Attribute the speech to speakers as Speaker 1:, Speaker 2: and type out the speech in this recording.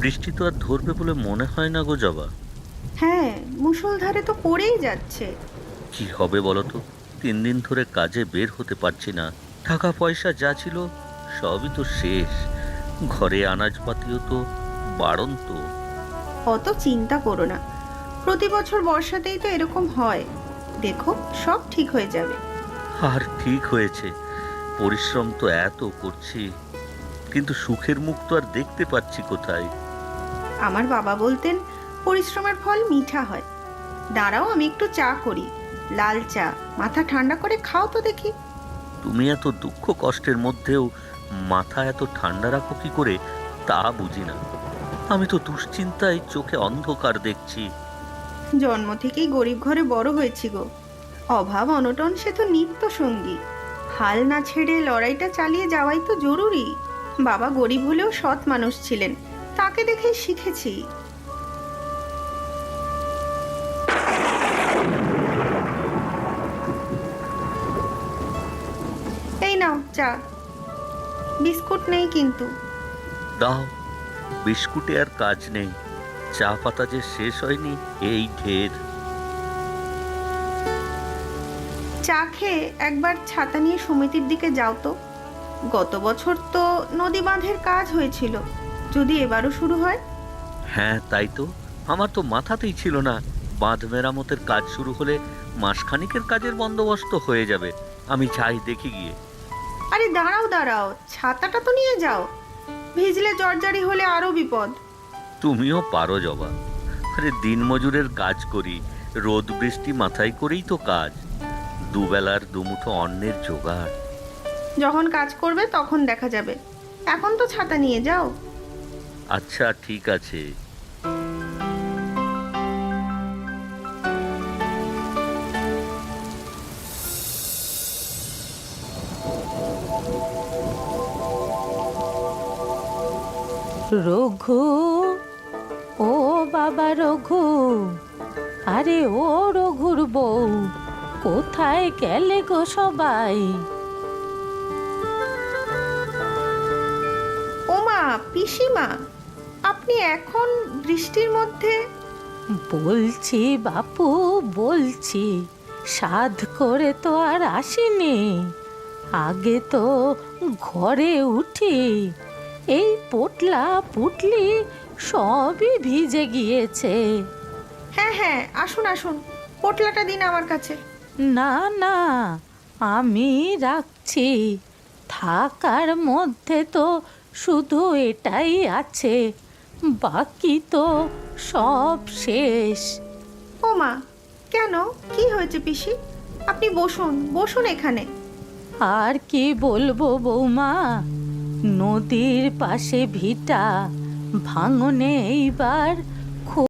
Speaker 1: বৃষ্টি তো আর ধরবে বলে মনে হয় না গো জবা।
Speaker 2: হ্যাঁ, মুষলধারে তো পড়েই যাচ্ছে।
Speaker 1: কি হবে বলো তো? 3 দিন ধরে কাজে বের হতে পারছি না। টাকা পয়সা যা ছিল সবই তো শেষ। ঘরে আনাজপাতিও তো বাড়ন্ত।
Speaker 2: অত চিন্তা করো না, প্রতি বছর বর্ষাতেই তো এরকম হয়। দেখো, সব ঠিক হয়ে যাবে।
Speaker 1: আর ঠিক হয়েছে। পরিশ্রম তো এত করছি, কিন্তু সুখের মুখ তো আর দেখতে পাচ্ছি কোথায়।
Speaker 2: আমার বাবা বলতেন, পরিশ্রমের ফল মিঠা হয়। দাঁড়াও, আমি একটু চা করি। লাল চা, মাথা ঠান্ডা করে খাও তো দেখি।
Speaker 1: তুমি এত দুঃখ কষ্টের মধ্যেও মাথা এত ঠান্ডা রাখো কি করে, তা বুঝি না। আমি তো দুশ্চিন্তায় চোখে অন্ধকার দেখছি।
Speaker 2: জন্ম থেকেই গরিব ঘরে বড় হয়েছি গো। অভাব অনটন সে তো নিত্য সঙ্গী। হাল না ছেড়ে লড়াইটা চালিয়ে যাওয়াই তো জরুরি। বাবা গরিব হলেও সৎ মানুষ ছিলেন, তাকে দেখেই শিখেছি। এই নাও চা। বিস্কুট নেই কিন্তু।
Speaker 1: দাও, বিস্কুটে আর কাজ নেই। চা পাতা যে শেষ হয়নি এই ঢের।
Speaker 2: চা খেয়ে একবার ছাতা নিয়ে সমিতির দিকে যাও তো। গত বছর তো নদী বাঁধের কাজ হয়েছিল, যদি এবারও শুরু হয়।
Speaker 1: হ্যাঁ তাই তো, আমার তো মাথাতেই ছিল না। বাঁধ মেরামতের কাজ শুরু হলে মাসখানিকের কাজের বন্দোবস্ত হয়ে যাবে। আমি যাই দেখি গিয়ে।
Speaker 2: আরে দাঁড়াও দাঁড়াও, ছাতাটা তো নিয়ে যাও। ভিজলে জর্জারি হলে আরো বিপদ।
Speaker 1: তুমিও পারো জবা। আরে দিনমজুরের কাজ করি, রোদ বৃষ্টি মাথায় করেই তো কাজ। দুবেলার দুমুঠো অন্নের জোগাড়।
Speaker 2: যখন কাজ করবে তখন দেখা যাবে, এখন তো ছাতা নিয়ে যাও।
Speaker 1: আচ্ছা ঠিক আছে।
Speaker 3: রঘু, ও বাবা রঘু, আরে ও রঘুর বউ, কোথায় গেলে গো সবাই?
Speaker 2: ওমা, পিসিমা, আপনি এখন বৃষ্টির মধ্যে?
Speaker 3: বলছি বাপু, বলছি, সাধ করে তো আর আসিনি। আগে তো ঘরে উঠি, এই পোটলা পুটলি সবই ভিজে গিয়েছে।
Speaker 2: হ্যাঁ হ্যাঁ, আসুন আসুন, পোটলাটা দিন আমার কাছে।
Speaker 3: না না, আমি রাখছি। থাকার মধ্যে তো শুধু এটাই আছে, বাকি তো সব শেষ।
Speaker 2: ওমা, কেন, কি হয়েছে পিসি? আপনি বসুন বসুন এখানে।
Speaker 3: আর কি বলবো বৌমা, নদীর পাশে ভিটা, ভাঙনে এইবার